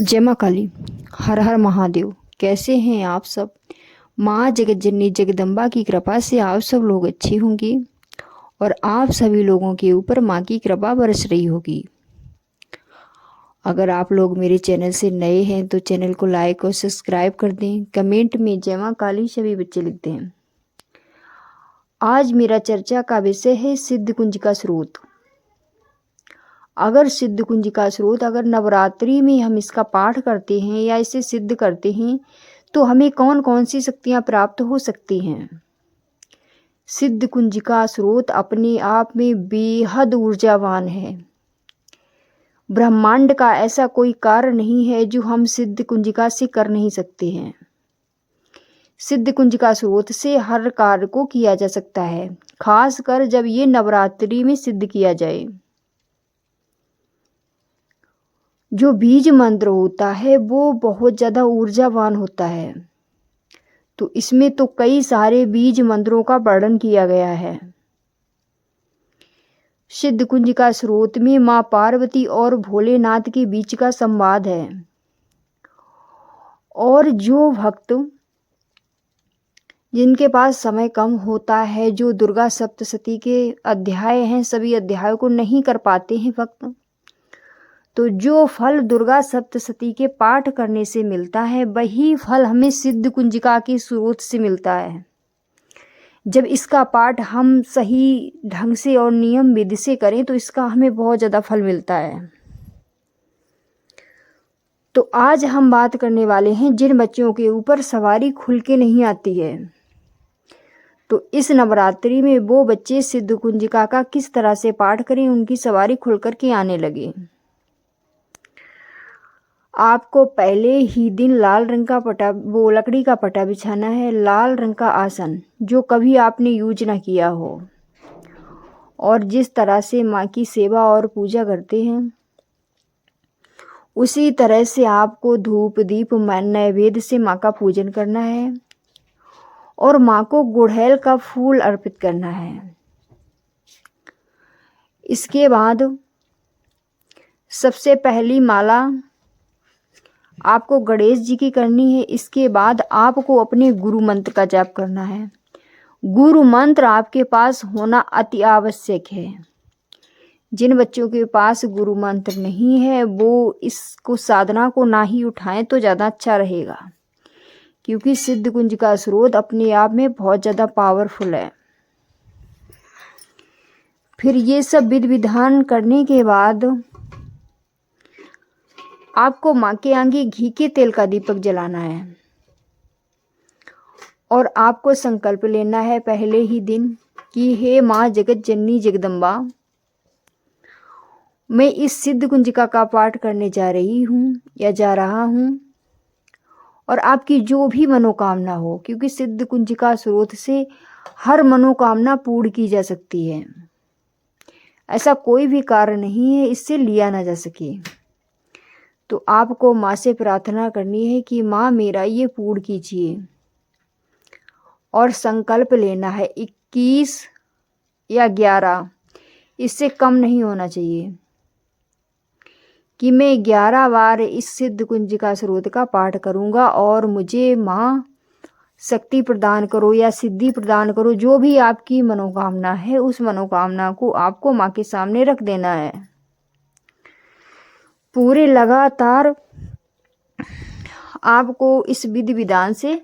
जय माँ काली। हर हर महादेव। कैसे हैं आप सब? माँ जगत जननी जगदम्बा की कृपा से आप सब लोग अच्छे होंगे और आप सभी लोगों के ऊपर माँ की कृपा बरस रही होगी। अगर आप लोग मेरे चैनल से नए हैं तो चैनल को लाइक और सब्सक्राइब कर दें। कमेंट में जय माँ काली सभी बच्चे लिखते हैं। आज मेरा चर्चा का विषय है सिद्ध कुंज का स्रोत। अगर सिद्ध कुंज का स्रोत, अगर नवरात्रि में हम इसका पाठ करते हैं या इसे सिद्ध करते हैं तो हमें कौन कौन सी शक्तियां प्राप्त हो सकती हैं। सिद्ध कुंज का स्रोत अपने आप में बेहद ऊर्जावान है। ब्रह्मांड का ऐसा कोई कार्य नहीं है जो हम सिद्ध कुंजिका से कर नहीं सकते हैं। सिद्ध कुंज का स्रोत से हर कार्य को किया जा सकता है, खासकर जब ये नवरात्रि में सिद्ध किया जाए। जो बीज मंत्र होता है वो बहुत ज़्यादा ऊर्जावान होता है, तो इसमें तो कई सारे बीज मंत्रों का वर्णन किया गया है। सिद्ध कुंज का स्रोत में माँ पार्वती और भोलेनाथ के बीच का संवाद है, और जो भक्त जिनके पास समय कम होता है, जो दुर्गा सप्तशती के अध्याय हैं, सभी अध्यायों को नहीं कर पाते हैं भक्त, तो जो फल दुर्गा सप्तशती के पाठ करने से मिलता है वही फल हमें सिद्ध कुंजिका के स्रोत से मिलता है। जब इसका पाठ हम सही ढंग से और नियम विधि से करें तो इसका हमें बहुत ज़्यादा फल मिलता है। तो आज हम बात करने वाले हैं जिन बच्चों के ऊपर सवारी खुल के नहीं आती है, तो इस नवरात्रि में वो बच्चे सिद्ध कुंजिका का किस तरह से पाठ करें, उनकी सवारी खुल कर के आने लगे। आपको पहले ही दिन लाल रंग का लकड़ी का पटा बिछाना है, लाल रंग का आसन जो कभी आपने यूज ना किया हो। और जिस तरह से माँ की सेवा और पूजा करते हैं उसी तरह से आपको धूप दीप नैवेद्य से माँ का पूजन करना है और माँ को गुड़हल का फूल अर्पित करना है। इसके बाद सबसे पहली माला आपको गणेश जी की करनी है। इसके बाद आपको अपने गुरु मंत्र का जाप करना है। गुरु मंत्र आपके पास होना अति आवश्यक है। जिन बच्चों के पास गुरु मंत्र नहीं है वो इसको साधना को ना ही उठाएं तो ज़्यादा अच्छा रहेगा, क्योंकि सिद्ध कुंज का स्रोत अपने आप में बहुत ज़्यादा पावरफुल है। फिर ये सब विधि विधान करने के बाद आपको माँ के आगे घी के तेल का दीपक जलाना है और आपको संकल्प लेना है पहले ही दिन कि हे माँ जगत जननी जगदम्बा, मैं इस सिद्ध कुंजिका का पाठ करने जा रही हूँ या जा रहा हूँ, और आपकी जो भी मनोकामना हो, क्योंकि सिद्ध कुंजिका स्रोत से हर मनोकामना पूर्ण की जा सकती है। ऐसा कोई भी कार्य नहीं है इससे लिया ना जा सके। तो आपको माँ से प्रार्थना करनी है कि माँ मेरा ये पूर्ण कीजिए, और संकल्प लेना है 21 या 11, इससे कम नहीं होना चाहिए, कि मैं 11 बार इस सिद्ध कुंजिका स्रोत का पाठ करूँगा और मुझे माँ शक्ति प्रदान करो या सिद्धि प्रदान करो। जो भी आपकी मनोकामना है उस मनोकामना को आपको माँ के सामने रख देना है। पूरे लगातार आपको इस विधि विधान से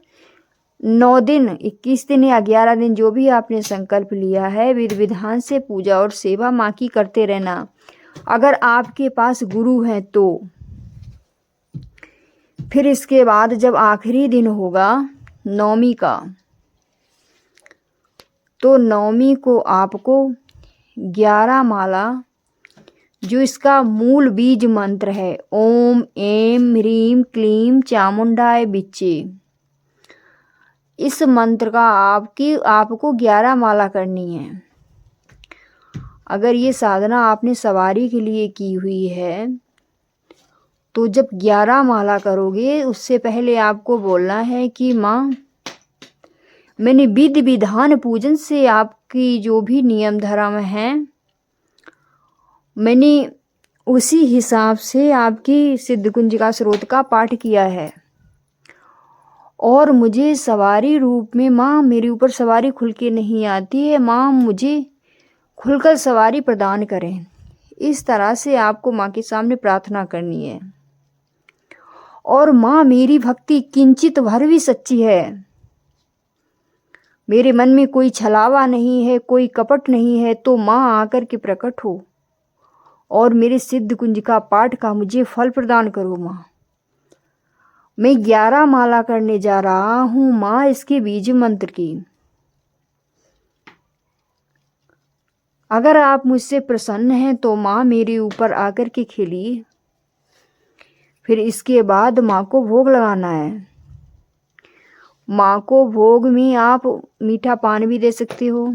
9 दिन, 21 दिन या 11 दिन जो भी आपने संकल्प लिया है, विधि विधान से पूजा और सेवा माँ की करते रहना। अगर आपके पास गुरु हैं तो फिर इसके बाद जब आखिरी दिन होगा नवमी का, तो नवमी को आपको 11 माला, जो इसका मूल बीज मंत्र है ओम ऐं ह्रीं क्लीं चामुंडाय विच्चे, इस मंत्र का आपको 11 माला करनी है। अगर ये साधना आपने सवारी के लिए की हुई है तो जब 11 माला करोगे उससे पहले आपको बोलना है कि माँ मैंने विधि विधान पूजन से आपकी जो भी नियम धर्म हैं मैंने उसी हिसाब से आपकी सिद्ध कुंजिका स्रोत का पाठ किया है। और मुझे सवारी रूप में माँ मेरे ऊपर सवारी खुल के नहीं आती है, माँ मुझे खुलकर सवारी प्रदान करें। इस तरह से आपको माँ के सामने प्रार्थना करनी है। और माँ मेरी भक्ति किंचित भर भी सच्ची है, मेरे मन में कोई छलावा नहीं है, कोई कपट नहीं है, तो माँ आकर के प्रकट हो और मेरे सिद्ध कुंजिका पाठ का मुझे फल प्रदान करो। माँ मैं 11 माला करने जा रहा हूँ माँ इसके बीज मंत्र की। अगर आप मुझसे प्रसन्न हैं तो माँ मेरे ऊपर आकर के खेलिए। फिर इसके बाद माँ को भोग लगाना है। माँ को भोग में आप मीठा पान भी दे सकते हो,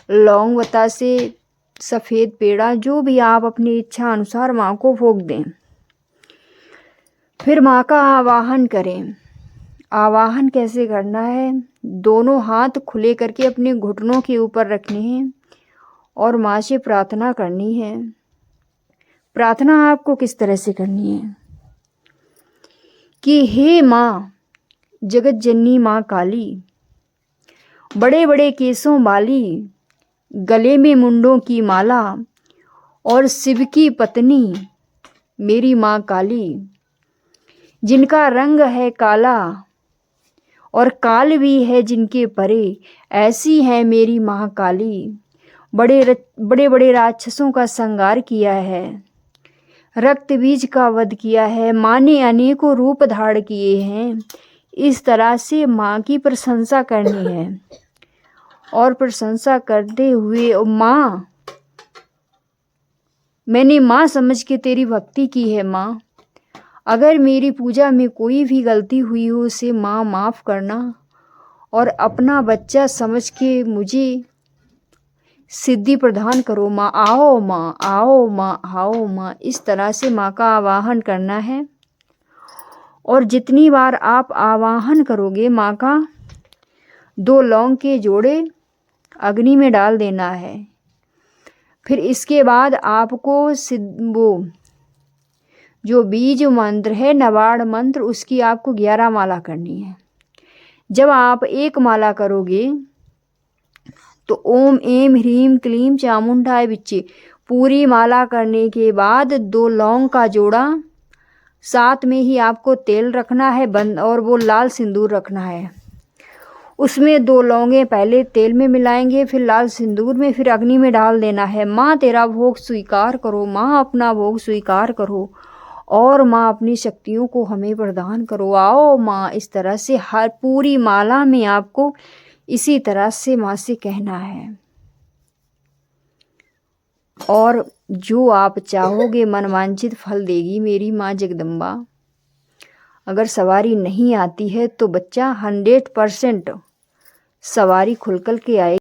लौंग बतासे, सफ़ेद पेड़ा, जो भी आप अपनी इच्छा अनुसार माँ को भोग दें। फिर माँ का आवाहन करें। आवाहन कैसे करना है? दोनों हाथ खुले करके अपने घुटनों के ऊपर रखने हैं और माँ से प्रार्थना करनी है। प्रार्थना आपको किस तरह से करनी है कि हे माँ जगत जननी माँ काली, बड़े बड़े केसों वाली, गले में मुंडों की माला और शिव की पत्नी मेरी माँ काली, जिनका रंग है काला और काल भी है जिनके परे, ऐसी है मेरी माँ काली। बड़े बड़े राक्षसों का संहार किया है, रक्त बीज का वध किया है, माँ ने अनेकों रूप धारण किए हैं। इस तरह से माँ की प्रशंसा करनी है। और प्रशंसा करते हुए माँ मैंने माँ समझ के तेरी भक्ति की है माँ, अगर मेरी पूजा में कोई भी गलती हुई हो उसे माँ माफ़ करना और अपना बच्चा समझ के मुझे सिद्धि प्रदान करो माँ। आओ माँ, आओ माँ, आओ माँ। इस तरह से माँ का आवाहन करना है। और जितनी बार आप आवाहन करोगे माँ का 2 लौंग के जोड़े अग्नि में डाल देना है। फिर इसके बाद आपको वो जो बीज मंत्र है, नवाड़ मंत्र, उसकी आपको 11 माला करनी है। जब आप 1 माला करोगे तो ओम एम ह्रीम क्लीम चामुंडाय विच्चे पूरी माला करने के बाद 2 लौंग का जोड़ा, साथ में ही आपको तेल रखना है बंद और वो लाल सिंदूर रखना है। उसमें 2 लौंगे पहले तेल में मिलाएंगे, फिर लाल सिंदूर में, फिर अग्नि में डाल देना है। माँ तेरा भोग स्वीकार करो, माँ अपना भोग स्वीकार करो और माँ अपनी शक्तियों को हमें प्रदान करो। आओ माँ। इस तरह से हर पूरी माला में आपको इसी तरह से माँ से कहना है। और जो आप चाहोगे मनवांछित फल देगी मेरी माँ जगदम्बा। अगर सवारी नहीं आती है तो बच्चा 100% सवारी खुलकर के आएगी।